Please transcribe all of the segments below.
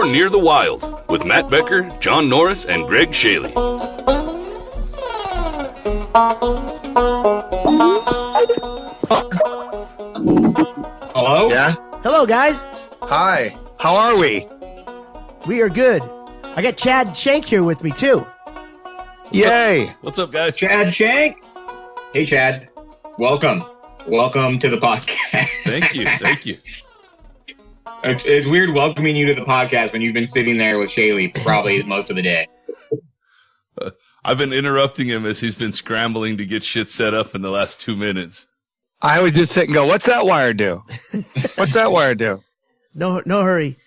Near the Wild with Matt Becker, John Norris, and Ggreg Chaille. Hello? Yeah? Hello, guys. Hi. How are we? We are good. I got Chad Shank here with me, too. Yay. What's up, guys? Chad Shank? Hey, Chad. Welcome. Welcome to the podcast. Thank you. It's weird welcoming you to the podcast when you've been sitting there with Chaille probably most of the day. I've been interrupting him as he's been scrambling to get shit set up in the last 2 minutes. I would just sit and go, what's that wire do? What's that wire do? No hurry.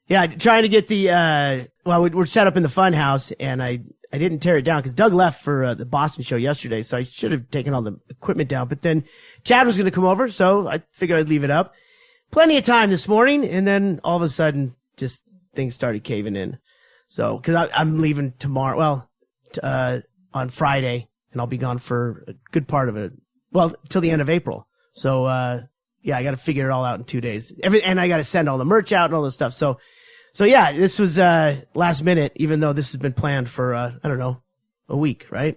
Yeah, trying to get the, we're set up in the FunHouse, and I didn't tear it down because Doug left for the Boston show yesterday, so I should have taken all the equipment down. But then Chad was going to come over, so I figured I'd leave it up. Plenty of time this morning, and then all of a sudden, just things started caving in. So, because I'm leaving tomorrow, on Friday, and I'll be gone for a good part of it. Well, till the end of April. So, yeah, I got to figure it all out in 2 days. And I got to send all the merch out and all this stuff. So yeah, this was last minute, even though this has been planned for I don't know, a week, right?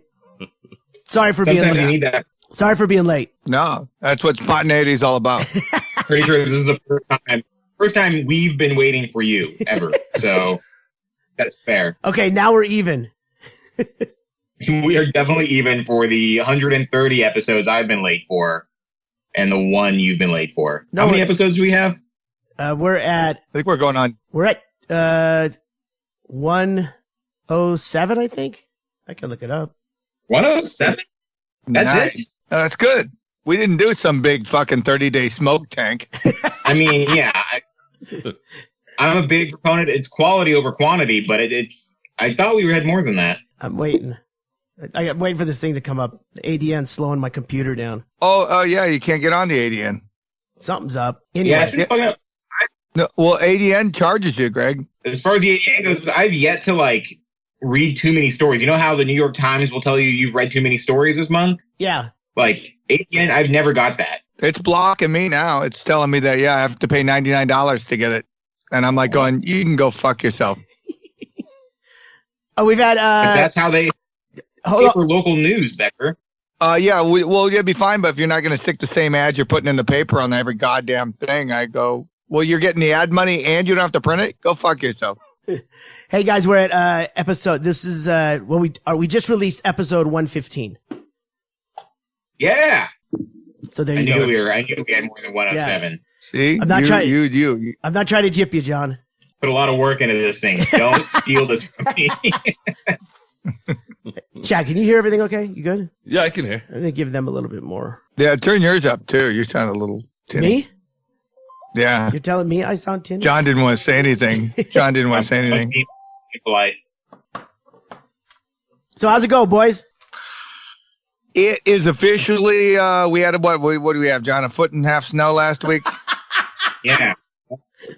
Sorry for being late. You need that. Sorry for being late. No, that's what spontaneity is all about. Pretty sure this is the first time we've been waiting for you ever. So that's fair. Okay, now we're even. We are definitely even for the 130 episodes I've been late for, and the one you've been late for. How many episodes do we have? We're at. I think we're going on. We're at 107. I think I can look it up. 107. That's Nice. it. That's good. We didn't do some big fucking 30-day smoke tank. I mean, yeah. I'm a big proponent. It's quality over quantity, but it's. I thought we had more than that. I'm waiting. I'm waiting for this thing to come up. The ADN's slowing my computer down. Oh, yeah, you can't get on the ADN. Something's up. Anyway. Yeah, it's been fucking up. No, well, ADN charges you, Greg. As far as the ADN goes, I've yet to read too many stories. You know how the New York Times will tell you you've read too many stories this month? Yeah. ADN, I've never got that. It's blocking me now. It's telling me that, yeah, I have to pay $99 to get it. And I'm like going, you can go fuck yourself. Oh, we've had... But that's how they pay for local news, Becker. Yeah, you'll be fine, but if you're not going to stick the same ads you're putting in the paper on every goddamn thing, I go, well, you're getting the ad money and you don't have to print it? Go fuck yourself. Hey, guys, we're at episode... This is... we just released episode 115. Yeah. So there you go. I knew we had more than 107. Yeah. See? I'm not trying. You. I'm not trying to jip you, John. Put a lot of work into this thing. Don't steal this from me. Chad, can you hear everything okay? You good? Yeah, I can hear. I'm going to give them a little bit more. Yeah, turn yours up, too. You sound a little tinny. Me? Yeah. You're telling me I sound tinny? John didn't want to say anything. Be polite. So how's it go, boys? It is officially, we had what do we have, John? A foot and a half snow last week? Yeah.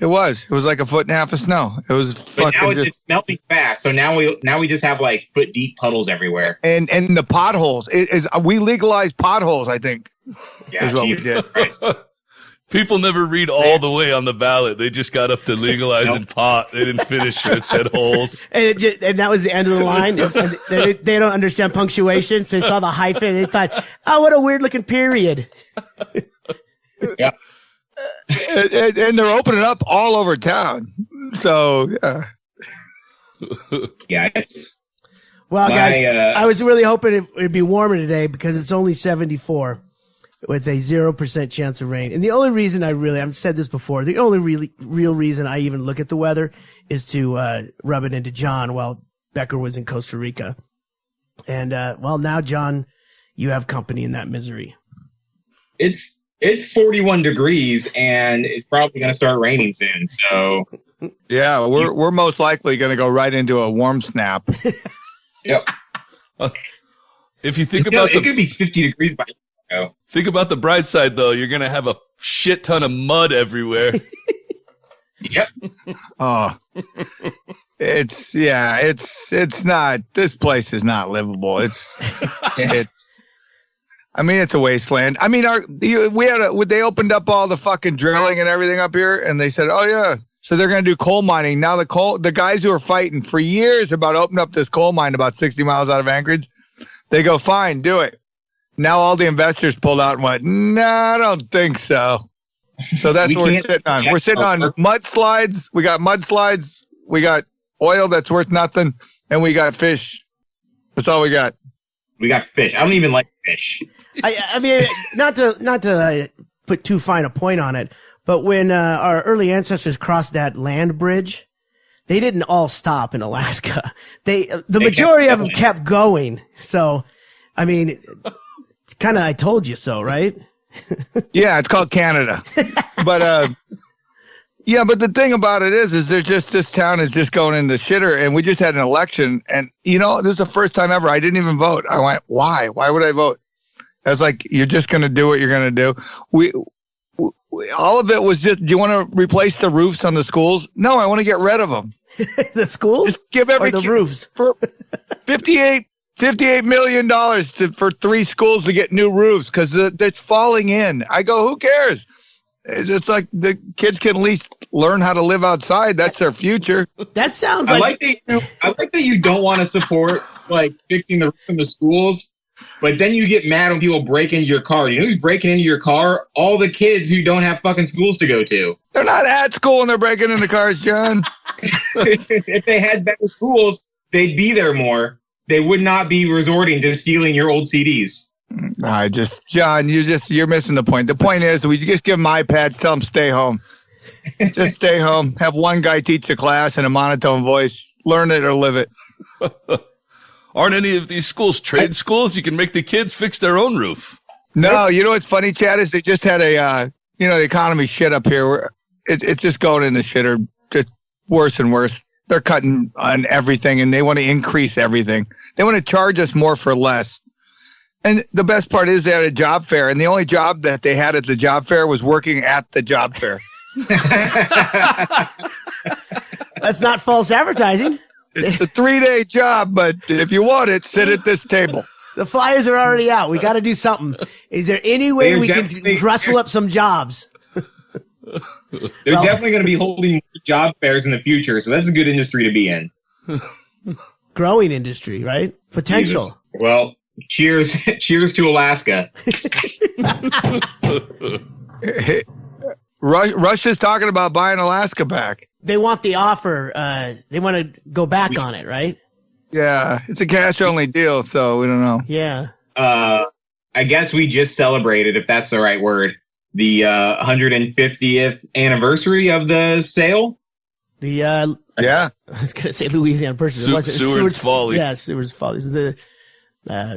It was like a foot and a half of snow. It was But fucking now it's melting fast, so now we just have foot deep puddles everywhere. And the potholes. We legalized potholes, I think. Yeah, is what Jesus we did. Christ. People never read all the way on the ballot. They just got up to legalizing pot. They didn't finish it. It said holes. And that was the end of the line. They don't understand punctuation, so they saw the hyphen and they thought, oh, what a weird looking period. Yeah. And they're opening up all over town. So, Yeah, it's... Well, guys, I was really hoping it'd be warmer today because it's only 74 with a 0% chance of rain. And the only reason I've said this before, the only real reason I even look at the weather is to rub it into John while Becker was in Costa Rica. And, now, John, you have company in that misery. It's 41 degrees, and it's probably going to start raining soon, so... Yeah, we're most likely going to go right into a warm snap. Yep. If you think about it could be 50 degrees by now. Think about the bright side, though. You're going to have a shit ton of mud everywhere. Yep. Oh, it's not, this place is not livable. It's a wasteland. I mean, they opened up all the fucking drilling and everything up here and they said, oh yeah, So they're going to do coal mining. Now the guys who are fighting for years about opening up this coal mine about 60 miles out of Anchorage, they go, fine, do it. Now all the investors pulled out and went, no, I don't think so. So that's what we're sitting on. We're sitting on mudslides. We got mudslides. We got oil that's worth nothing. And we got fish. That's all we got. We got fish. I don't even like fish. I mean, not to put too fine a point on it, but when our early ancestors crossed that land bridge, they didn't all stop in Alaska. The majority of them kept going. So, I mean, kind of I told you so, right? Yeah, it's called Canada. But yeah, but the thing about it is they're just, this town is just going in the shitter, and we just had an election, and this is the first time ever I didn't even vote. I went, why? Why would I vote? I was like, you're just going to do what you're going to do. We all of it was just, do you want to replace the roofs on the schools? No, I want to get rid of them. The schools? Just give every or the roofs for $58 million for 3 schools to get new roofs because it's falling in. I go, who cares? It's like the kids can at least learn how to live outside. That's their future. That sounds I like that you don't want to support like fixing the roof in the schools, but then you get mad when people break into your car. You know who's breaking into your car? All the kids who don't have fucking schools to go to. They're not at school and they're breaking into cars, John. If they had better schools, they'd be there more. They would not be resorting to stealing your old CDs. John, you're missing the point. The point is, we just give them iPads, tell them stay home. Just stay home. Have one guy teach the class in a monotone voice. Learn it or live it. Aren't any of these schools trade schools? You can make the kids fix their own roof. No, you know what's funny, Chad, is they just had the economy shit up here. It's just going in the shitter, just worse and worse. They're cutting on everything, and they want to increase everything. They want to charge us more for less. And the best part is they had a job fair, and the only job that they had at the job fair was working at the job fair. That's not false advertising. It's a 3-day job, but if you want it, sit at this table. The flyers are already out. We got to do something. Is there any way we can rustle up some jobs? They're definitely going to be holding more job fairs in the future, so that's a good industry to be in. Growing industry, right? Potential. Jesus. Well, cheers to Alaska. Russia's talking about buying Alaska back. They want the offer. They want to go back on it, right? Yeah, it's a cash-only deal, so we don't know. Yeah. I guess we just celebrated, if that's the right word, the 150th anniversary of the sale. Yeah. I was going to say Louisiana Purchase. Seward's Folly. Yeah, Seward's Folly.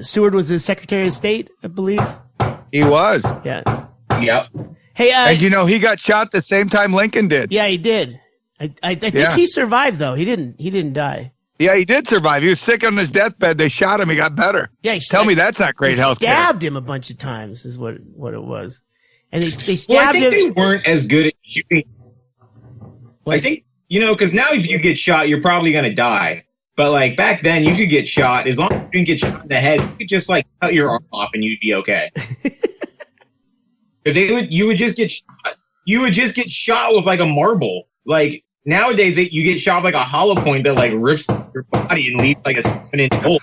Seward was the Secretary of State, I believe. He was. Yeah. Yep. Hey, and he got shot the same time Lincoln did. Yeah, he did. I think he survived though. He didn't die. Yeah, he did survive. He was sick on his deathbed. They shot him. He got better. Yeah, tell me that's not great health care. Stabbed him a bunch of times is what it was, and they stabbed him. I think they weren't as good at shooting. I think because now if you get shot, you're probably gonna die. But like back then, you could get shot as long as you didn't get shot in the head. You could just like cut your arm off and you'd be okay. Because you would just get shot. You would just get shot with like a marble. Like nowadays, you get shot with like a hollow point that like rips your body and leaves like a 7-inch hole.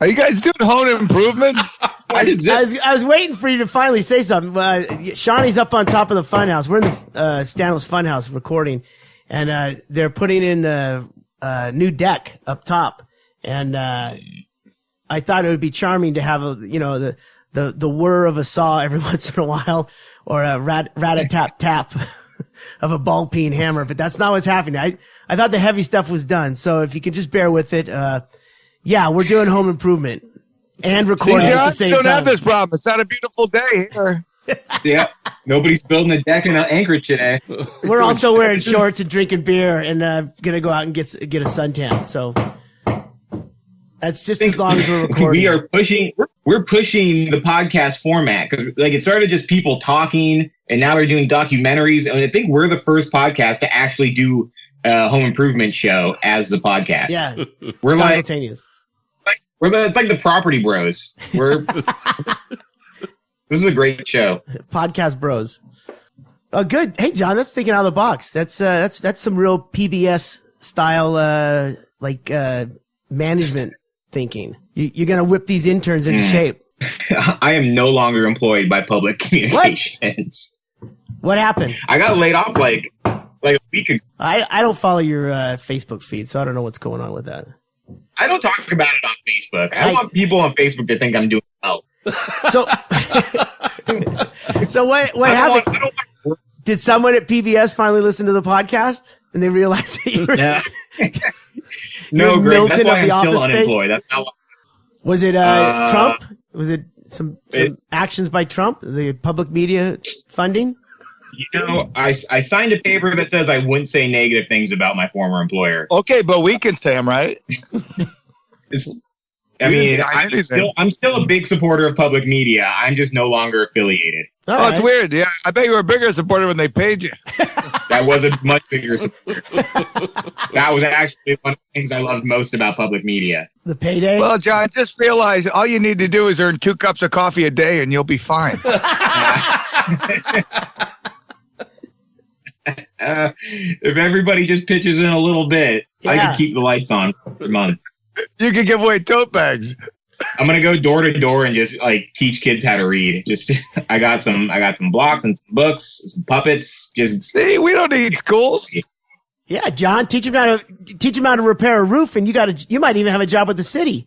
Are you guys doing home improvements? I was waiting for you to finally say something. Shawnee's up on top of the funhouse. We're in the Stanhope's funhouse recording, and they're putting in the new deck up top. And I thought it would be charming to have the whir of a saw every once in a while, or a rat-a-tap-tap of a ball peen hammer, but that's not what's happening. I thought the heavy stuff was done, so if you could just bear with it, we're doing home improvement and recording at the same time. You don't have this problem. It's not a beautiful day here. Yeah, nobody's building a deck in Anchorage today. We're also wearing shorts and drinking beer and gonna go out and get a suntan, so that's just as long as we're recording. We're pushing the podcast format because like it started just people talking, and now they're doing documentaries. And I think we're the first podcast to actually do a home improvement show as the podcast. Yeah, we're simultaneous. It's like the Property Bros. This is a great show. Podcast Bros. Oh, good. Hey, John, that's thinking out of the box. That's some real PBS style, management thinking. You're going to whip these interns into shape. I am no longer employed by public communications. What happened? I got laid off like a week ago. I don't follow your Facebook feed, so I don't know what's going on with that. I don't talk about it on Facebook. I want people on Facebook to think I'm doing well. So, so what happened? Did someone at PBS finally listen to the podcast and they realized that you were no, Greg, that's why I'm still unemployed. That's not why. Was it Trump? Was it some actions by Trump? The public media funding? I signed a paper that says I wouldn't say negative things about my former employer. Okay, but we can say them, right? I'm still a big supporter of public media. I'm just no longer affiliated. All right. It's weird. Yeah, I bet you were a bigger supporter when they paid you. That was a much bigger support. That was actually one of the things I loved most about public media. The payday? Well, John, just realize all you need to do is earn 2 cups of coffee a day and you'll be fine. If everybody just pitches in a little bit, I can keep the lights on for months. You can give away tote bags. I'm gonna go door to door and just teach kids how to read. I got some blocks and some books, some puppets. See, we don't need schools. Yeah, John, teach them how to repair a roof, and you might even have a job with the city.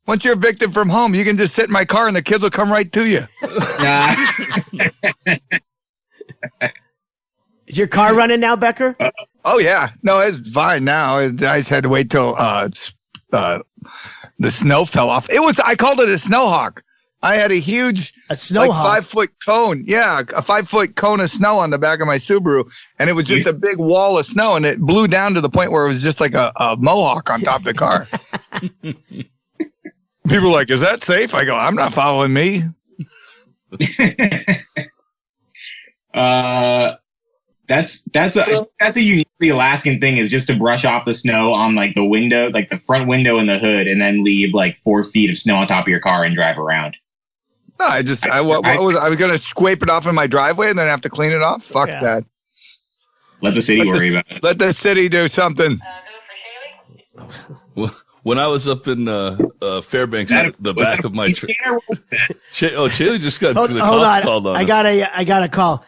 Once you're evicted from home, you can just sit in my car and the kids will come right to you. Is your car running now, Becker? Oh yeah, no, it's fine now. I just had to wait till the snow fell off. I called it a snowhawk. I had a huge, snowhawk, 5-foot cone. Yeah, a 5-foot cone of snow on the back of my Subaru, and it was just a big wall of snow, and it blew down to the point where it was just like a mohawk on top of the car. People are like, "Is that safe?" I go, "I'm not following me." That's a uniquely Alaskan thing, is just to brush off the snow on the window, the front window and the hood, and then leave 4 feet of snow on top of your car and drive around. No, I was going to scrape it off in my driveway and then have to clean it off. Fuck that. Let the city worry about it. Let the city do something. When I was up in Fairbanks, the back of my Chaille just got the cops called on. I got a call.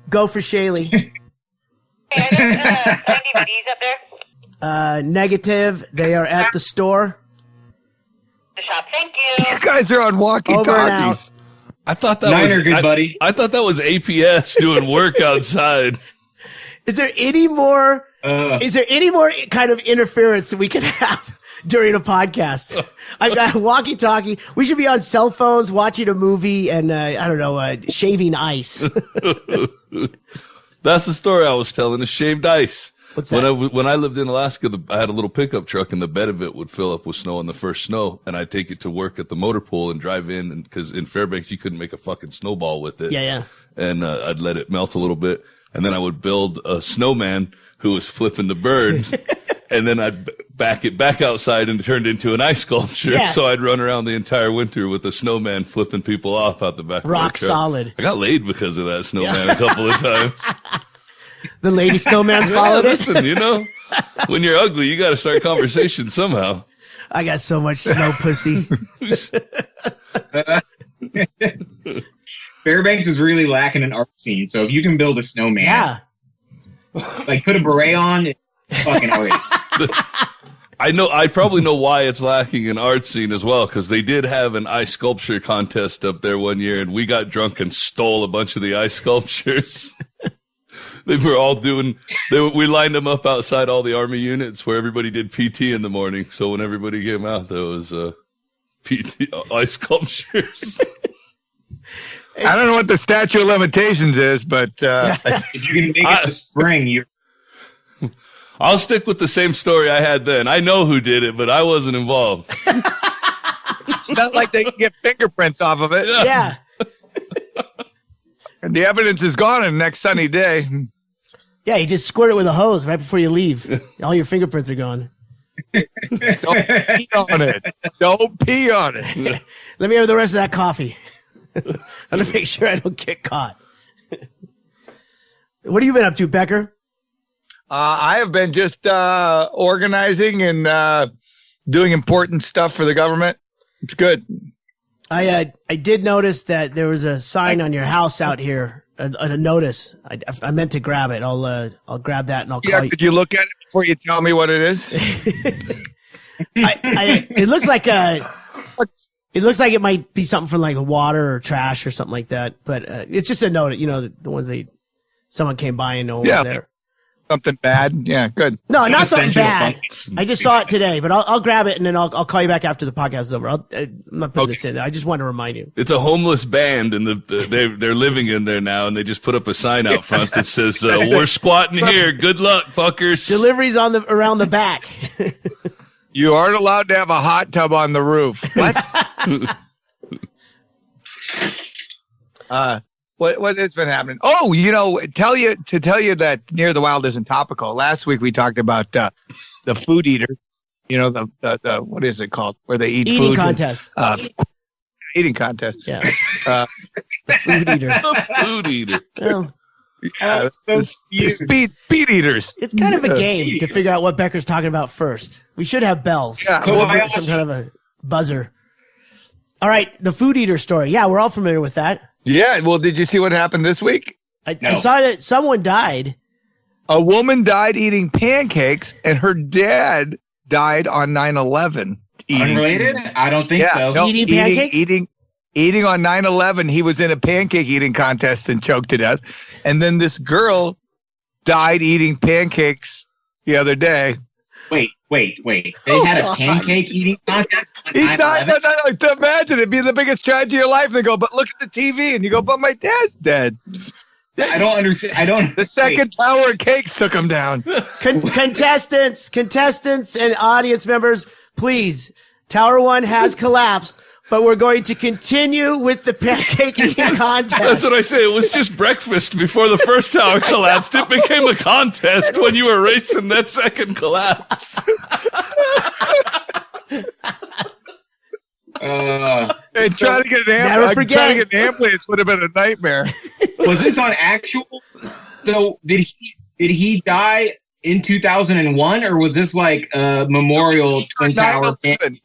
Go for Chaille. Hey, are those DVDs up there? Negative. They are at the store. The shop. Thank you. You guys are on walkie-talkies. I thought that Niner, good buddy. I thought that was APS doing work outside. Is there any more kind of interference that we can have during a podcast? I've got a walkie-talkie. We should be on cell phones watching a movie and, shaving ice. That's the story I was telling, is shaved ice. What's that? When I lived in Alaska, I had a little pickup truck, and the bed of it would fill up with snow on the first snow, and I'd take it to work at the motor pool and drive in, because in Fairbanks, you couldn't make a fucking snowball with it. Yeah. And I'd let it melt a little bit, and then I would build a snowman who was flipping the bird. And then I'd back it back outside and it turned into an ice sculpture. Yeah. So I'd run around the entire winter with a snowman flipping people off out the back of my truck. Rock solid. I got laid because of that snowman a couple of times. The lady snowman's followed us. Listen, when you're ugly, you got to start conversation somehow. I got so much snow pussy. Fairbanks is really lacking an art scene, so if you can build a snowman, put a beret on, fucking artist. I probably know why it's lacking an art scene as well, because they did have an ice sculpture contest up there one year, and we got drunk and stole a bunch of the ice sculptures. They were all we lined them up outside all the Army units where everybody did PT in the morning. So when everybody came out, there was PT ice sculptures. I don't know what the statute of limitations is, but if you can make it this spring, I'll stick with the same story I had then. I know who did it, but I wasn't involved. It's not like they can get fingerprints off of it. Yeah. And the evidence is gone in the next sunny day. Yeah, you just squirt it with a hose right before you leave. All your fingerprints are gone. Don't pee on it. Don't pee on it. Let me have the rest of that coffee. I'm going to make sure I don't get caught. What have you been up to, Becker? I have been just organizing and doing important stuff for the government. It's good. I did notice that there was a sign on your house out here, a notice. I meant to grab it. I'll grab that and I'll call you. Could you look at it before you tell me what it is? It looks like it looks like it might be something from like water or trash or something like that. But it's just a note. You know, the ones someone came by and no one was there. Something bad? Yeah, good. No, not something bad. I just saw it today, but I'll grab it and then I'll call you back after the podcast is over. I'm not putting this in there. I just want to remind you. It's a homeless band, and they're living in there now, and they just put up a sign out front that says, "We're squatting here. Good luck, fuckers." Deliveries around the back. You aren't allowed to have a hot tub on the roof. What? What has been happening? Oh, tell you that Near the Wild isn't topical. Last week we talked about the food eater. The what is it called? Where they eat eating food. Contest. Eating contest. Yeah. The food eater. The food eater. Well, speed eaters. it's kind of a game to figure out what Becker's talking about first. We should have bells. Yeah. Some kind of a buzzer. All right, the food eater story. Yeah, we're all familiar with that. Yeah, well, did you see what happened this week? I saw that someone died. A woman died eating pancakes, and her dad died on 9/11. Unrelated? I don't think so. No, Eating pancakes? Eating on 9/11. He was in a pancake eating contest and choked to death. And then this girl died eating pancakes the other day. Wait. They had a pancake eating contest? He died. No. Imagine it'd be the biggest tragedy of your life. And they go, but look at the TV. And you go, but my dad's dead. I don't understand. The second tower of cakes took him down. Contestants, and audience members, please. Tower 1 has collapsed, but we're going to continue with the pancake eating contest. That's what I say. It was just breakfast before the first tower collapsed. It became a contest when you were racing that second collapse. And trying to get an ambulance would have been a nightmare. Was this on actual? So did he die in 2001, or was this like a memorial Twin Tower?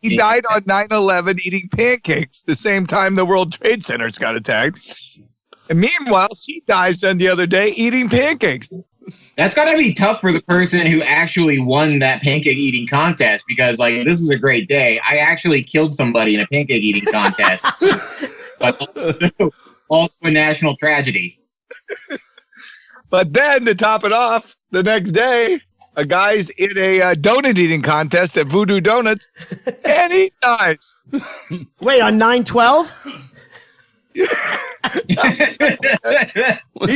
He died on 9/11 eating pancakes the same time the World Trade Centers got attacked. And meanwhile, she dies then the other day eating pancakes. That's got to be tough for the person who actually won that pancake eating contest, because like, this is a great day. I actually killed somebody in a pancake eating contest, but also a national tragedy. But then to top it off, the next day, a guy's in a donut eating contest at Voodoo Donuts, and he dies. Wait, on 9/12? He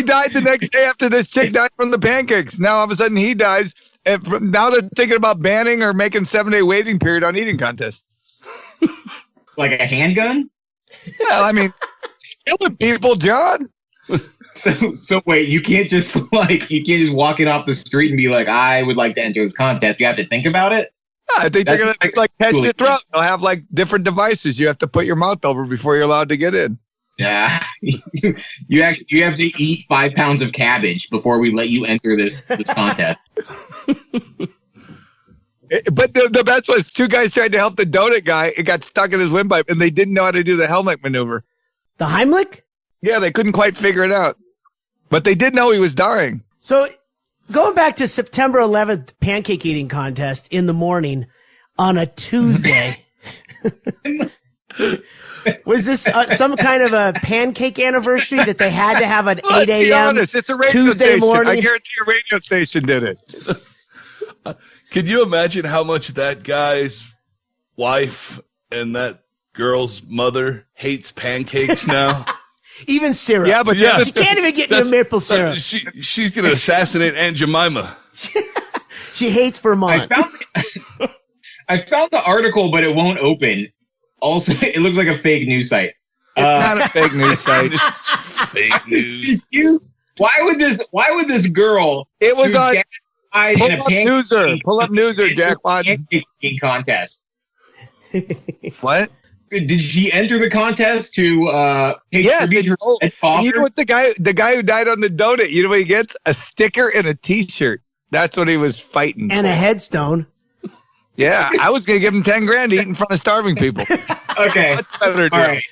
died the next day after this chick died from the pancakes. Now all of a sudden he dies. And now they're thinking about banning or making 7-day waiting period on eating contests. Like a handgun? Yeah, I mean, killing people, John. So wait, you can't just walk it off the street and be like, I would like to enter this contest. You have to think about it. Yeah, I think they're gonna test your throat. They'll have like different devices you have to put your mouth over before you're allowed to get in. Yeah, you have to eat 5 pounds of cabbage before we let you enter this contest. But the best was 2 guys tried to help the donut guy. It got stuck in his windpipe, and they didn't know how to do the Heimlich maneuver. The Heimlich? Yeah, they couldn't quite figure it out. But they did know he was dying. So going back to September 11th pancake eating contest in the morning on a Tuesday. Was this some kind of a pancake anniversary that they had to have an 8 a.m. Be honest, it's a radio Tuesday station. morning? I guarantee a radio station did it. Can you imagine how much that guy's wife and that girl's mother hates pancakes now? Even syrup. Yeah, but she can't even get into maple syrup. She's going to assassinate Aunt Jemima. She hates Vermont. I found the article, but it won't open. Also, it looks like a fake news site. It's not a fake news site. It's fake news. Why would this girl? It was on. Pull up Newser, Jack Watson. Pancake contest. What? Did she enter the contest to pay tribute to her dead father? You know what the guy who died on the donut, you know what he gets? A sticker and a T-shirt. That's what he was fighting and for. a headstone. Yeah, I was going to give him 10 grand to eat in front of starving people. Okay. All right.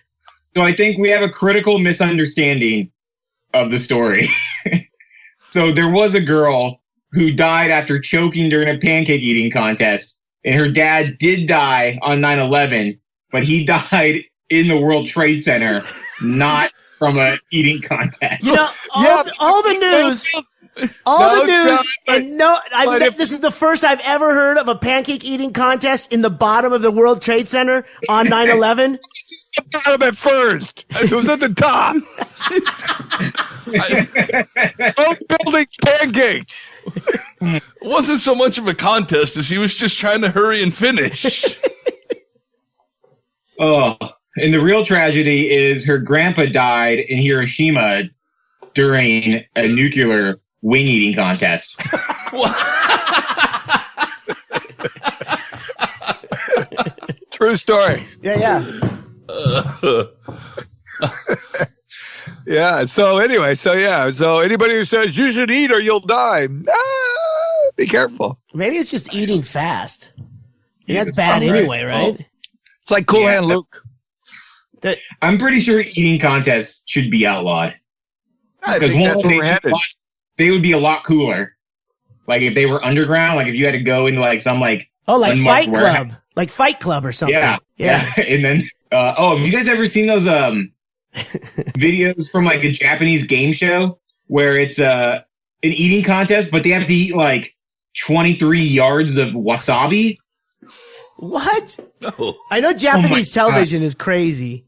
So I think we have a critical misunderstanding of the story. So there was a girl who died after choking during a pancake eating contest, and her dad did die on 9/11, but he died in the World Trade Center, not from a eating contest. You know, all the news. This is the first I've ever heard of a pancake eating contest in the bottom of the World Trade Center on 9/11. The bottom at first. It was at the top. Both buildings pancakes. It wasn't so much of a contest as he was just trying to hurry and finish. Oh, and the real tragedy is her grandpa died in Hiroshima during a nuclear wing eating contest. True story. Yeah. Yeah. So anyway, so anybody who says you should eat or you'll die, be careful. Maybe it's just eating fast. That's bad anyway, right? It's like Cool Hand Luke. I'm pretty sure eating contests should be outlawed. Because that's where we're headed. They would be a lot cooler. Like if they were underground, like if you had to go into like some like Fight Club. Like Fight Club or something. Yeah. And then have you guys ever seen those videos from like a Japanese game show where it's an eating contest, but they have to eat like 23 yards of wasabi? What? No. I know Japanese television is crazy.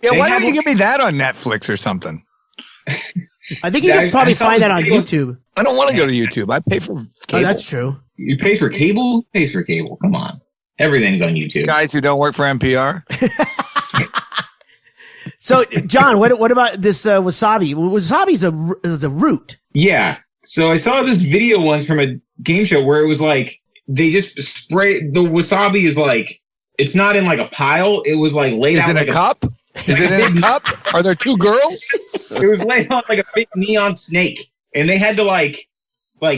Yeah, why don't you give me that on Netflix or something? I think you can probably find that on YouTube. I don't want to go to YouTube. I pay for cable. Oh, that's true. You pay for cable? Who pays for cable? Come on. Everything's on YouTube. Guys who don't work for NPR. So, John, what about this wasabi? Wasabi's a root. Yeah. So I saw this video once from a game show where it was like they just spray the wasabi is like it's not in like a pile. It was like laid out in like a cup. Is it in a cup? Are there two girls? It was laid on like a big neon snake, and they had to like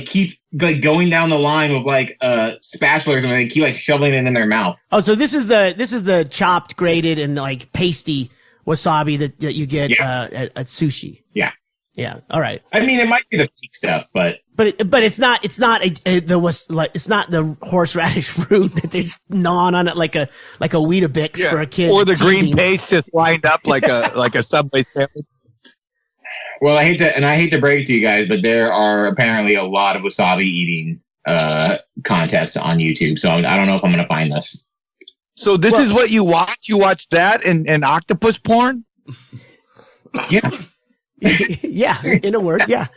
keep like going down the line with like spatula or something. They keep like shoveling it in their mouth. Oh, so this is the chopped, grated, and like pasty wasabi that you get at sushi. Yeah. Yeah. All right. I mean, it might be the fake stuff, but it's not the horseradish root that they're gnawing on it like a Weetabix for a kid. Or the green paste just lined up like a Subway sandwich. Well, I hate to break it to you guys, but there are apparently a lot of wasabi eating contests on YouTube. So I don't know if I'm going to find this. So this is what you watch? You watch that and octopus porn? Yeah. Yeah, in a word, yeah.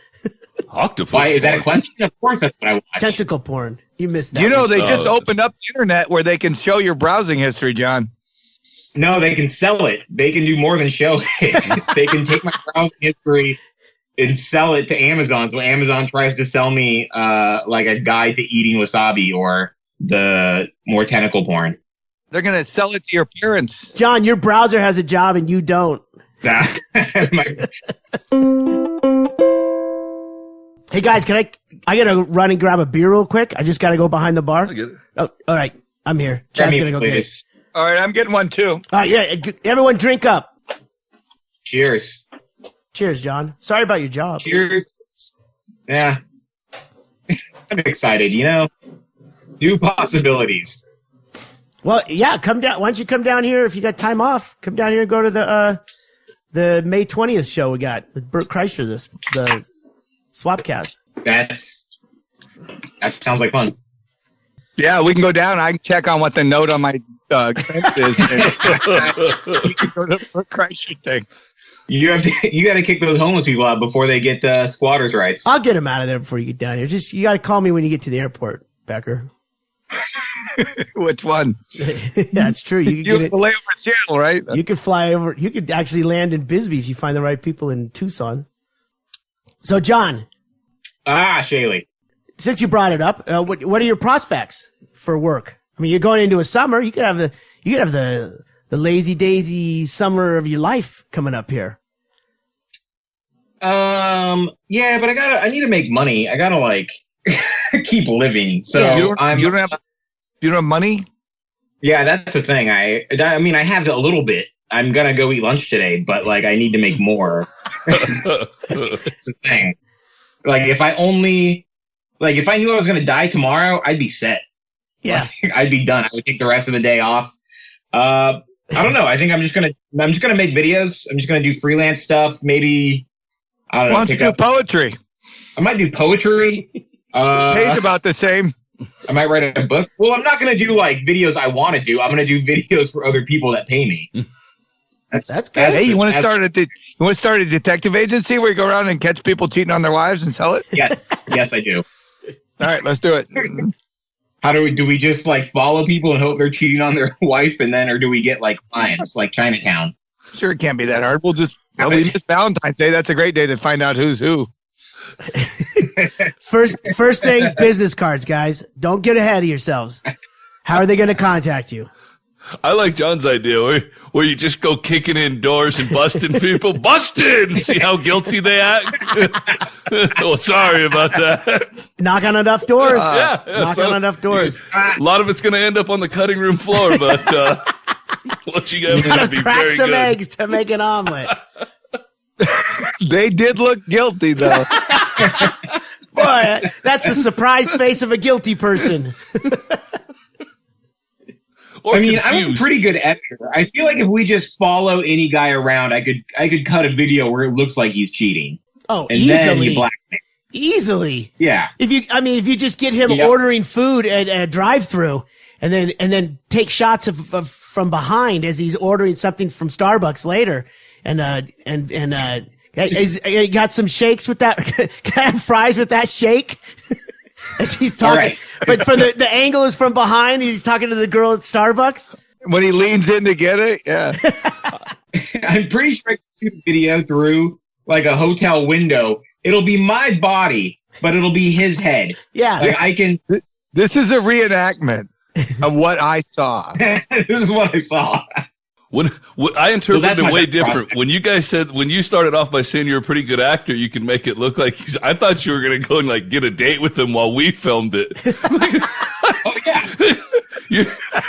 Octopus. Why is that a question? Of course, that's what I watch. Tentacle porn. You missed that. You know, they just opened up the internet where they can show your browsing history, John. No, they can sell it. They can do more than show it. They can take my browsing history and sell it to Amazon. So Amazon tries to sell me like a guide to eating wasabi or the more tentacle porn. They're going to sell it to your parents. John, your browser has a job and you don't. Hey guys, I gotta run and grab a beer real quick. I just gotta go behind the bar. I get it. Oh, all right. I'm here. Chad's gonna go get it. All right, I'm getting one too. All right, yeah. Everyone drink up. Cheers. Cheers, John. Sorry about your job. Cheers. Yeah. I'm excited, New possibilities. Well, yeah, come down. Why don't you come down here if you got time off? Come down here and go to the May 20th show we got with Bert Kreischer, the Swapcast. That sounds like fun. Yeah, we can go down. I can check on what the note on my expense is. You can go to the Bert Kreischer thing. You got to kick those homeless people out before they get squatters' rights. I'll get them out of there before you get down here. You got to call me when you get to the airport, Becker. Which one? That's true. You can lay over in Seattle, right? You could fly over. You could actually land in Bisbee if you find the right people in Tucson. So, John. Chaille. Since you brought it up, what are your prospects for work? I mean, you're going into a summer. You could have the lazy daisy summer of your life coming up here. Yeah, but I need to make money. I gotta like keep living. So you don't have money? Yeah, that's the thing. I mean, I have a little bit. I'm gonna go eat lunch today, but like I need to make more. It's the thing. Like if I knew I was gonna die tomorrow, I'd be set. Yeah, like, I'd be done. I would take the rest of the day off. I don't know. I think I'm just gonna make videos. I'm just gonna do freelance stuff. Maybe I don't know. Why don't you do poetry? I might do poetry. Pays about the same. I might write a book. Well, I'm not going to do like videos I want to do. I'm going to do videos for other people that pay me. That's good. Hey, you want to start a detective agency where you go around and catch people cheating on their wives and sell it? Yes, I do. All right, let's do it. How do we just like follow people and hope they're cheating on their wife, or do we get like clients like Chinatown? Sure, it can't be that hard. We missed Valentine's Day. That's a great day to find out who's who. First thing, business cards, guys. Don't get ahead of yourselves. How are they going to contact you? I like John's idea where you just go kicking in doors and busting people. Busted! See how guilty they act? Oh, sorry about that. Knock on enough doors. Knock on enough doors. A lot of it's going to end up on the cutting room floor, but what you guys gotta be crack very some good. eggs to make an omelet. They did look guilty, though. Boy, that's the surprised face of a guilty person. I mean, I'm a pretty good editor. I feel like if we just follow any guy around, I could cut a video where it looks like he's cheating. Oh, and easily. Then you blackmail. Easily. Yeah. If you just get him ordering food at a drive-through and then take shots of from behind as he's ordering something from Starbucks later and got some shakes with that. Can I have fries with that shake? As he's talking, right. But from the angle is from behind. He's talking to the girl at Starbucks. When he leans in to get it, yeah. I'm pretty sure I can shoot a video through like a hotel window. It'll be my body, but it'll be his head. Yeah. Like I can. This is a reenactment of what I saw. This is what I saw. When I interpreted it way different. Prospect. When you guys said, when you started off by saying you're a pretty good actor, you can make it look like I thought you were going to go and like get a date with him while we filmed it. Oh yeah.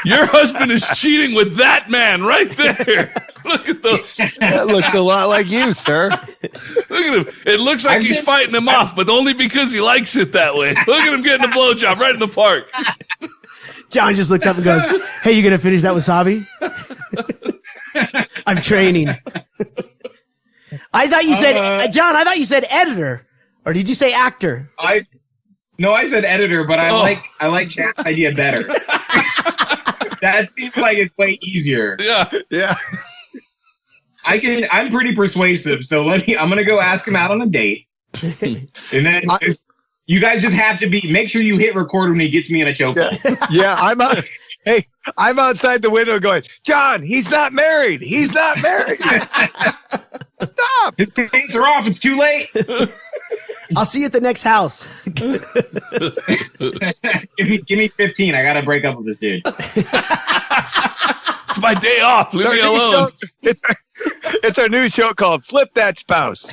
Your husband is cheating with that man right there. Look at those. That looks a lot like you, sir. Look at him. It looks like he's fighting him off, but only because he likes it that way. Look at him getting a blowjob right in the park. John just looks up and goes, "Hey, you gonna finish that wasabi?" I'm training. I thought you said, John. I thought you said editor, or did you say actor? No, I said editor, but I like Chad's idea better. That seems like it's way easier. Yeah. I'm pretty persuasive, so I'm gonna go ask him out on a date, and then you guys just have to make sure you hit record when he gets me in a chokehold. Yeah, I'm outside the window going, John, he's not married. He's not married. Stop. His pants are off. It's too late. I'll see you at the next house. Give me 15. I gotta break up with this dude. It's my day off. Leave me alone. It's our new show called Flip That Spouse.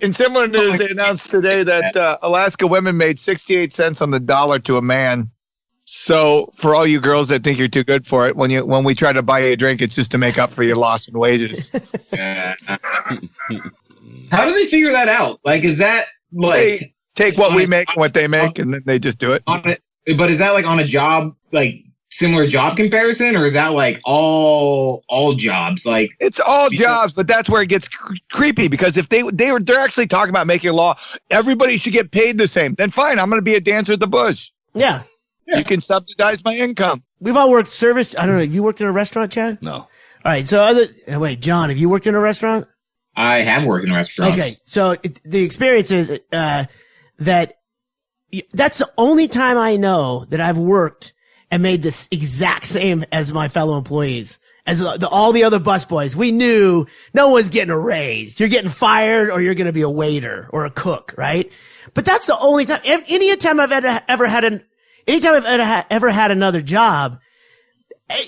In similar news, they announced today that Alaska women made 68 cents on the dollar to a man. So for all you girls that think you're too good for it, when we try to buy you a drink, it's just to make up for your loss in wages. How do they figure that out? Like, is that like they take what we make and what they make, and then they just do it? But is that like on a job, like similar job comparison, or is that like all jobs? Like it's all jobs, but that's where it gets creepy, because if they're actually talking about making a law, everybody should get paid the same. Then fine, I'm going to be a dancer at the Bush. Yeah. You can subsidize my income. We've all worked service. I don't know. Have you worked in a restaurant, Chad? No. All right. So wait, John, have you worked in a restaurant? I have worked in a restaurant. Okay. So the experience is that that's the only time I know that I've worked and made this exact same as my fellow employees. as all the other busboys. We knew no one's getting a raise. You're getting fired or you're going to be a waiter or a cook, right? But that's the only time. Anytime I've ever had another job,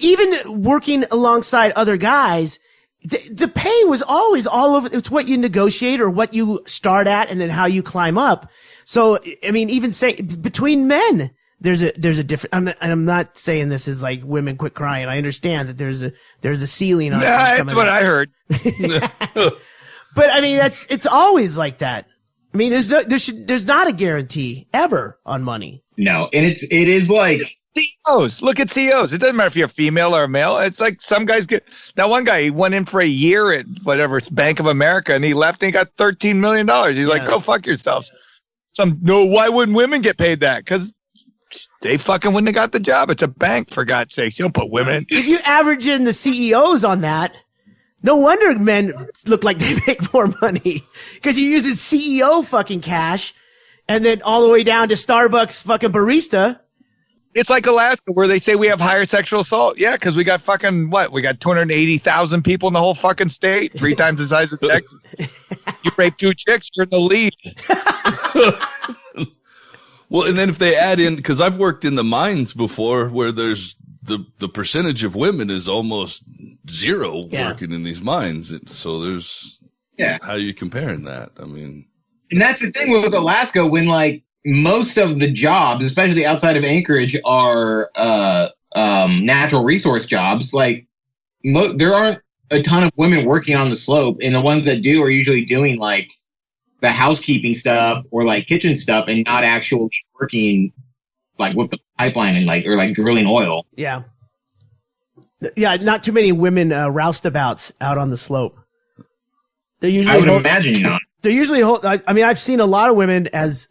even working alongside other guys, the pay was always all over. It's what you negotiate or what you start at and then how you climb up. So, I mean, even say between men, there's a different, I'm not saying this is like women quit crying. I understand that there's a ceiling on, That's some of what that. I heard. But I mean, it's always like that. I mean, there's not a guarantee ever on money. No. And it is like, CEOs. Look at CEOs. It doesn't matter if you're a female or a male. It's like some guys get. That one guy, he went in for a year at whatever, it's Bank of America, and he left and he got $13 million. He's like, go fuck yourself. Why wouldn't women get paid that? Because they fucking wouldn't have got the job. It's a bank, for God's sake. You don't put women in. If you average in the CEOs on that, no wonder men look like they make more money. Because you're using CEO fucking cash, and then all the way down to Starbucks fucking barista. It's like Alaska, where they say we have higher sexual assault. Yeah, because we got fucking, we got 280,000 people in the whole fucking state, 3 times the size of Texas. You rape 2 chicks, you're in the lead. Well, and then if they add in, because I've worked in the mines before where there's the percentage of women is almost zero working in these mines. So there's, how are you comparing that? I mean. And that's the thing with Alaska, when like, most of the jobs, especially outside of Anchorage, are natural resource jobs. Like, there aren't a ton of women working on the slope, and the ones that do are usually doing like the housekeeping stuff or like kitchen stuff, and not actually working like with the pipeline and or drilling oil. Yeah, not too many women roustabouts out on the slope. They're usually. I would imagine not. They're usually. I mean, I've seen a lot of women as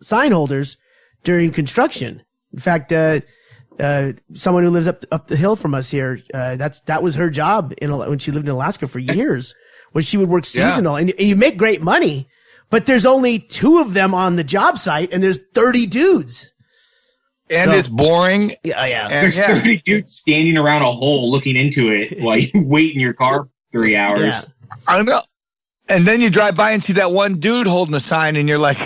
sign holders during construction. In fact, someone who lives up the hill from us here, that was her job when she lived in Alaska for years, when she would work seasonal. And you make great money, but there's only 2 of them on the job site, and there's 30 dudes. And it's boring. Yeah. There's 30 dudes standing around a hole looking into it while you wait in your car 3 hours. Yeah. I don't know. And then you drive by and see that one dude holding a sign, and you're like,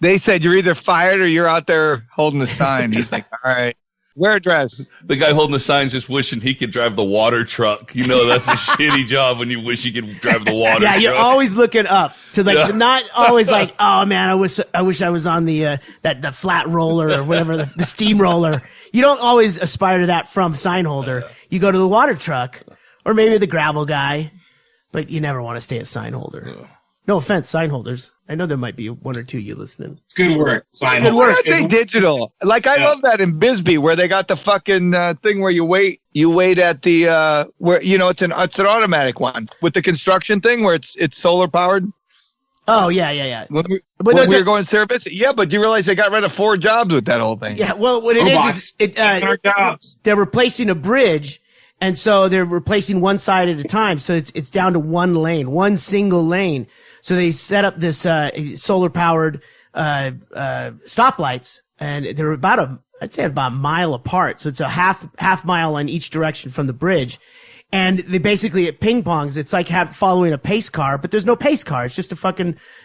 they said you're either fired or you're out there holding a sign. He's like, all right, wear a dress. The guy holding the sign just wishing he could drive the water truck. You know, that's a shitty job when you wish you could drive the water truck. Yeah, you're always looking up to not always like, oh man, I wish I was on the flat roller or whatever, the steamroller. You don't always aspire to that from sign holder. You go to the water truck. Or maybe the gravel guy, but you never want to stay a sign holder. No offense, sign holders. I know there might be 1 or 2 you listening. It's good work. Sign Good holder. work. Why aren't they digital? Like, I love that in Bisbee, where they got the fucking thing where you wait at the where it's an automatic one with the construction thing where it's solar powered. Oh yeah. When we were going service, but you realize they got rid of 4 jobs with that whole thing. Yeah, well, what it is they're replacing a bridge. And so they're replacing one side at a time. So it's down to one single lane. So they set up this, solar powered, stoplights, and they're I'd say about a mile apart. So it's a half mile on each direction from the bridge. And they basically, it ping pongs. It's like following a pace car, but there's no pace car. It's just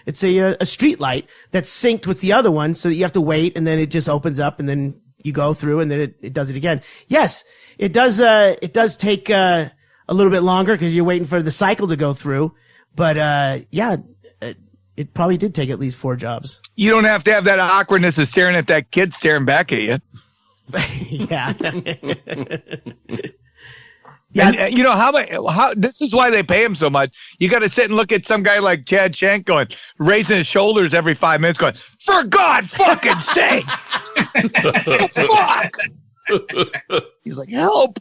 it's a street light that's synced with the other one so that you have to wait, and then it just opens up, and then you go through, and then it does it again. Yes, it does. It does take a little bit longer because you're waiting for the cycle to go through. But it probably did take at least 4 jobs. You don't have to have that awkwardness of staring at that kid staring back at you. Yeah. Yeah, and, how this is why they pay him so much. You got to sit and look at some guy like Chad Shank raising his shoulders every 5 minutes, going, "For God fucking sake, fuck!" He's like, "Help!"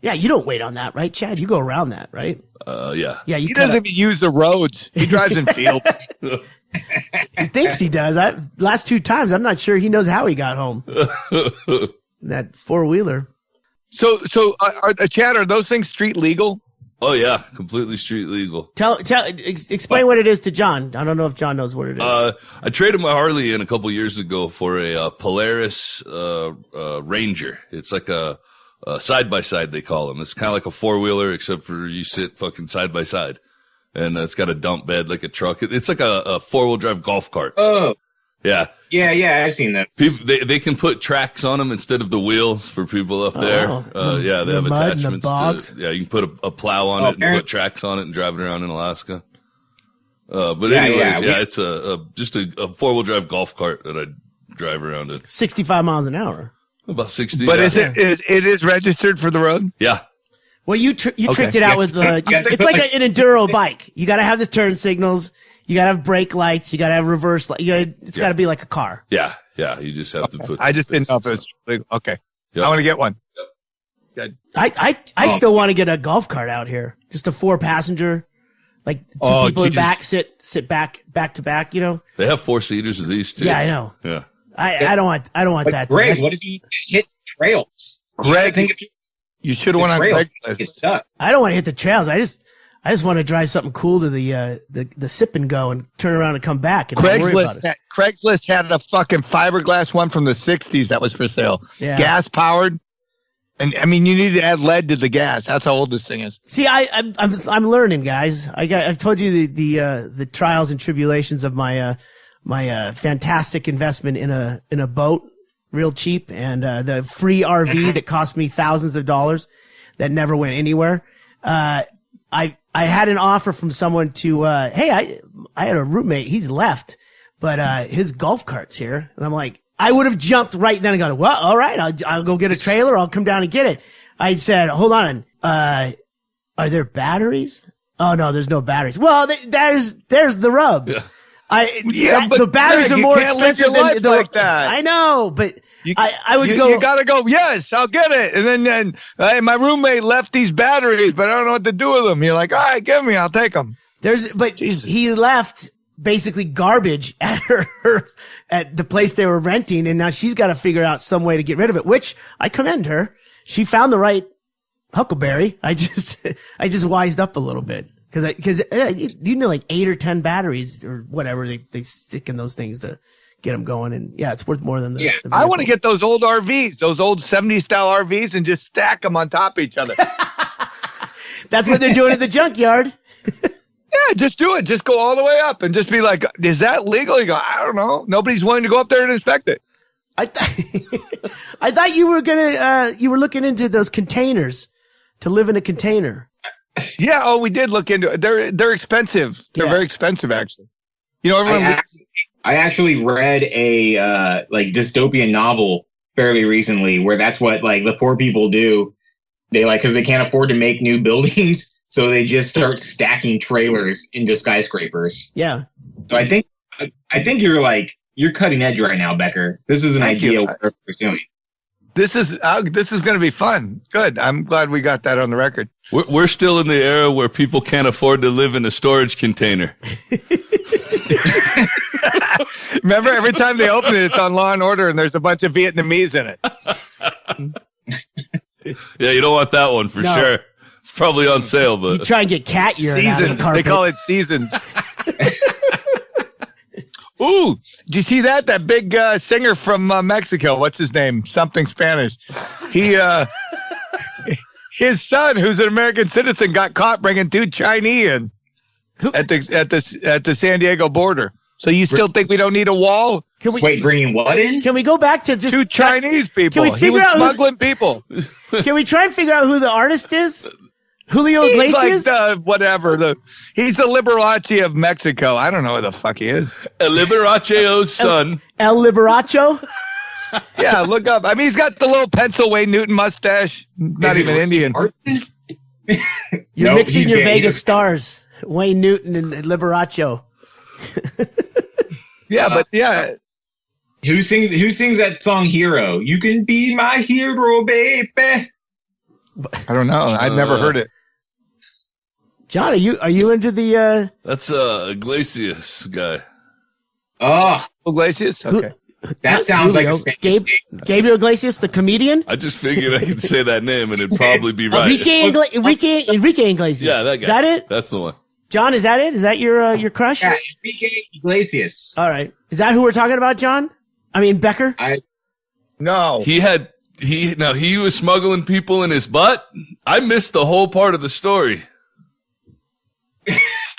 Yeah, you don't wait on that, right, Chad? You go around that, right? Yeah. Yeah, he doesn't even use the roads. He drives in fields. He thinks he does. Last 2 times, I'm not sure he knows how he got home. That 4-wheeler. So, Chad, are those things street legal? Oh yeah, completely street legal. Explain what it is to John. I don't know if John knows what it is. I traded my Harley in a couple years ago for a Polaris Ranger. It's like a side by side, they call them. It's kind of like a 4-wheeler, except for you sit fucking side by side, and it's got a dump bed like a truck. It's like a 4-wheel drive golf cart. Oh. Yeah. Yeah, I've seen that. They can put tracks on them instead of the wheels for people up there. Yeah, they have attachments to. Yeah, you can put a plow on it and put tracks on it and drive it around in Alaska. But anyways, it's just a 4-wheel drive golf cart that I drive around in. 65 miles an hour. About 60. But it is registered for the road? Yeah. Well, you tricked it out with it's like an enduro bike. You got to have the turn signals. You gotta have brake lights. You gotta have reverse light. It's gotta be like a car. Yeah. You just have to put. I just didn't know if it was legal. Okay. Yep. I want to get one. Yep. Good. I still want to get a golf cart out here. Just a 4-passenger, like two people in back sit back to back. You know. They have 4-seaters of these too. Yeah, I know. Yeah. I don't want that. Ggreg, what if he hits trails? Ggreg, you should have went on Greg's list. I don't want to hit the trails. I just want to drive something cool to the sip and go and turn around and come back. And Craigslist had a fucking fiberglass one from the 60s that was for sale. Yeah. Gas powered. And I mean, you need to add lead to the gas. That's how old this thing is. See, I'm learning, guys. I've told you the trials and tribulations of my fantastic investment in a boat, real cheap, and the free RV that cost me thousands of dollars that never went anywhere. I had an offer from someone to, hey, I had a roommate. He's left, but his golf cart's here. And I'm like, I would have jumped right then and gone, well, all right, I'll go get a trailer. I'll come down and get it. I said, hold on. Are there batteries? Oh, no, there's no batteries. Well, there's the rub. Yeah. But the batteries are more expensive than like that. I know, but I would go. You gotta go. Yes, I'll get it. And then hey, my roommate left these batteries, but I don't know what to do with them. You're like, all right, give me. I'll take them. He left basically garbage at at the place they were renting, and now she's got to figure out some way to get rid of it. Which I commend her. She found the right huckleberry. I just wised up a little bit. Cause you know, like 8 or 10 batteries or whatever they stick in those things to get them going. And yeah, it's worth more than the vehicle. I want to get those old RVs, those old 70s style RVs, and just stack them on top of each other. That's what they're doing at the junkyard. Yeah, just do it. Just go all the way up and just be like, is that legal? You go, I don't know. Nobody's willing to go up there and inspect it. I thought you were you were looking into those containers to live in a container. Yeah, we did look into it. They're expensive. They're very expensive, actually. You know, everyone. I actually read a like dystopian novel fairly recently where that's what like the poor people do. They because they can't afford to make new buildings, so they just start stacking trailers into skyscrapers. Yeah. So I think you're cutting edge right now, Becker. This is an idea we're pursuing. This is going to be fun. Good. I'm glad we got that on the record. We're still in the era where people can't afford to live in a storage container. Remember, every time they open it, it's on Law and Order, and there's a bunch of Vietnamese in it. Yeah, you don't want that one for sure. It's probably on sale, but you try and get cat urine out of the carpet. They call it seasoned. Ooh, did you see that? That big singer from Mexico. What's his name? Something Spanish. His son, who's an American citizen, got caught bringing 2 Chinese in at the San Diego border. So you still think we don't need a wall? Bringing what in? Can we go back to just 2 Chinese people? Can we figure out smuggling people? Can we try and figure out who the artist is? Julio Iglesias? Like whatever. He's the Liberace of Mexico. I don't know who the fuck he is. El Liberace's son. El Liberacho? Yeah, look up. I mean, he's got the little pencil Wayne Newton mustache. Not even Indian. You're mixing your Vegas stars. Wayne Newton and Liberacho. Yeah, but yeah. Who sings that song Hero? You can be my hero, baby. I don't know. I'd never heard it. John, are you into the That's Iglesias guy. Oh, Iglesias? Okay. That sounds like a Spanish name. Gabriel Iglesias, the comedian. I just figured I could say that name and it'd probably be right. Enrique Iglesias. Yeah, that guy. Is that it? That's the one. John, is that it? Is that your crush? Yeah, Enrique Iglesias. All right. Is that who we're talking about, John? I mean, Becker? No. He was smuggling people in his butt. I missed the whole part of the story.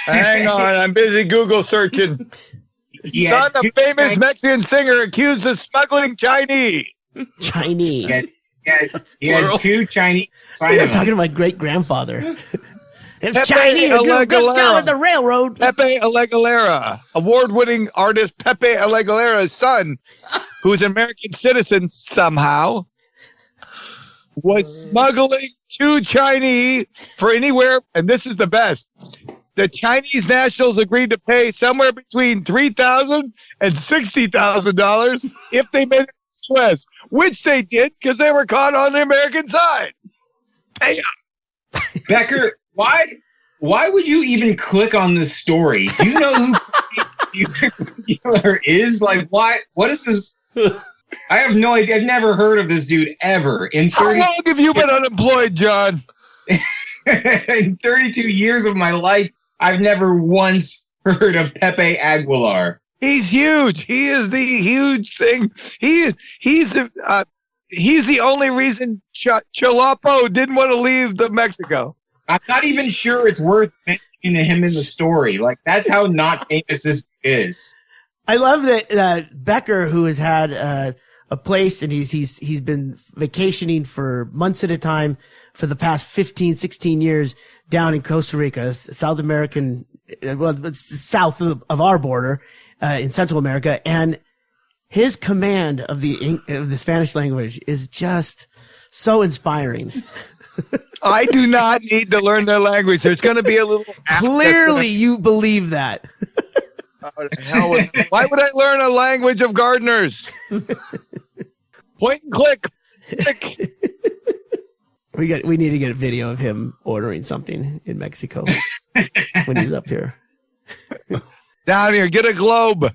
Hang on, I'm busy Google searching. Son of famous Mexican singer accused of smuggling Chinese. Chinese. He had 2 Chinese. You're talking to my great-grandfather. Pepe Chinese, good job at the railroad. Pepe Aguilar, award-winning artist Pepe Aguilar's son, who's an American citizen somehow, was smuggling 2 Chinese for anywhere, and this is the best. The Chinese nationals agreed to pay somewhere between $3,000 and $60,000 if they made it to the U.S., which they did because they were caught on the American side. Pay up. Becker, why would you even click on this story? Do you know who Aguilar is? Like, why? What is this? I have no idea. I've never heard of this dude ever. How long have you been unemployed, John? In 32 years of my life, I've never once heard of Pepe Aguilar. He's huge. He is the huge thing. He's the only reason Chalapo didn't want to leave Mexico. I'm not even sure it's worth mentioning him in the story. Like, that's how not famous this is. I love that Becker, who has had a place and he's been vacationing for months at a time for the past 15, 16 years down in Costa Rica, South American, well, it's south of our border, in Central America. And his command of the Spanish language is just so inspiring. I do not need to learn their language. There's going to be a little. Clearly, you believe that. Why would I learn a language of gardeners? Point and click. We need to get a video of him ordering something in Mexico when he's up here. Down here, get a globe.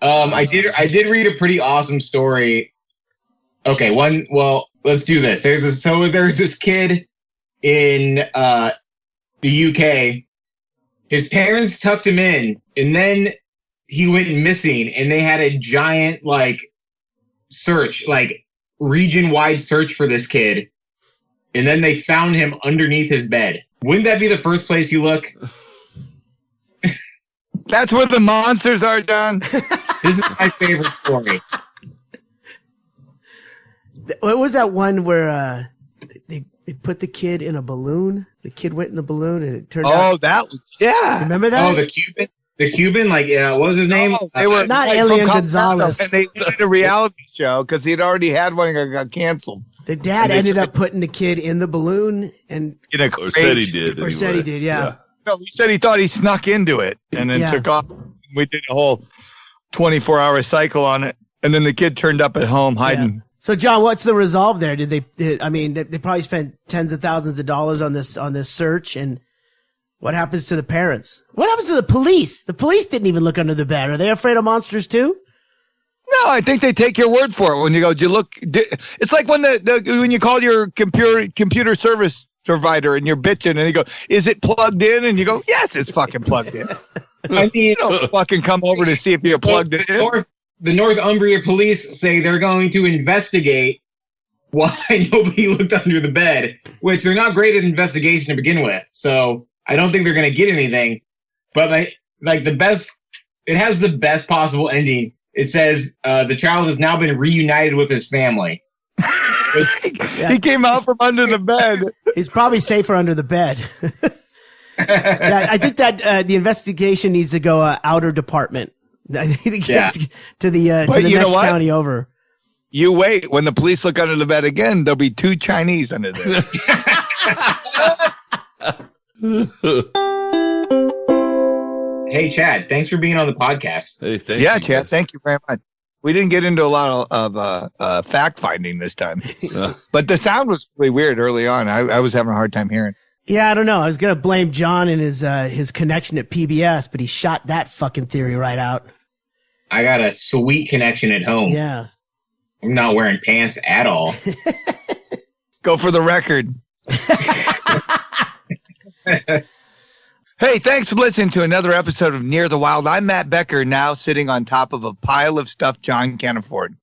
I did read a pretty awesome story. Okay, let's do this. There's this kid in the UK. His parents tucked him in, and then he went missing, and they had a giant search, region-wide search for this kid, and then they found him underneath his bed. Wouldn't that be the first place you look? That's where the monsters are, John. This is my favorite story. What was that one where they put the kid in a balloon? The kid went in the balloon and it turned out. Oh, that was, yeah. Remember that? Oh, the Cuban, what was his name? They were not Alien Gonzalez. And they did a reality show because he'd already had one that got canceled. The dad ended up putting the kid in the balloon and or said he did. Or said he did, yeah. No, he said he thought he snuck into it and then took off. We did a whole 24-hour cycle on it, and then the kid turned up at home hiding. Yeah. So, John, what's the resolve there? They probably spent tens of thousands of dollars on this search, and what happens to the parents? What happens to the police? The police didn't even look under the bed. Are they afraid of monsters too? No, I think they take your word for it when you go. Do you look? It's like when when you call your computer service provider and you're bitching, and they go, "Is it plugged in?" And you go, "Yes, it's fucking plugged in." I mean, you don't fucking come over to see if you're plugged in. The Northumbria police say they're going to investigate why nobody looked under the bed, which they're not great at investigation to begin with. So I don't think they're going to get anything. But it has the best possible ending. It says the child has now been reunited with his family. He came out from under the bed. He's probably safer under the bed. I think that the investigation needs to go outer department. I think to the next county over. You wait. When the police look under the bed again, there'll be 2 Chinese under there. Hey, Chad, thanks for being on the podcast. Hey, thank you. Chad, thank you very much. We didn't get into a lot of fact-finding this time. But the sound was really weird early on. I was having a hard time hearing. Yeah, I don't know. I was going to blame John and his connection at PBS, but he shot that fucking theory right out. I got a sweet connection at home. Yeah. I'm not wearing pants at all. Go for the record. Hey, thanks for listening to another episode of Near the Wild. I'm Matt Becker, now sitting on top of a pile of stuff John can't afford.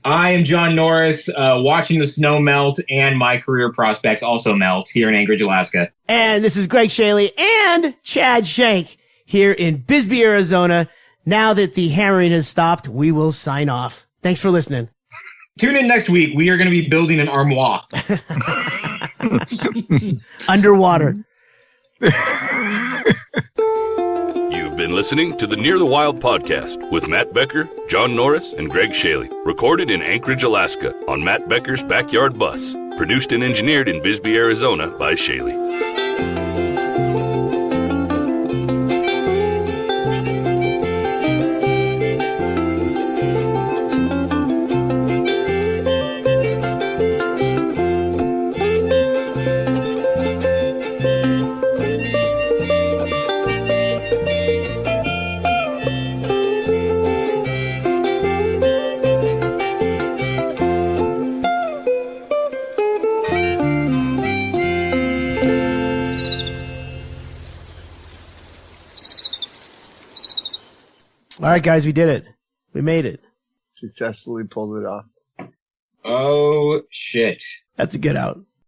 I am John Norris, watching the snow melt and my career prospects also melt here in Anchorage, Alaska. And this is Ggreg Chaille and Chad Shank here in Bisbee, Arizona. Now that the hammering has stopped, we will sign off. Thanks for listening. Tune in next week. We are going to be building an armoire. Underwater. You've been listening to the Near the Wild podcast with Matt Becker, John Norris, and Ggreg Chaille. Recorded in Anchorage, Alaska on Matt Becker's backyard bus. Produced and engineered in Bisbee, Arizona by Chaille. All right, guys, we did it. We made it. Successfully pulled it off. Oh, shit. That's a good out.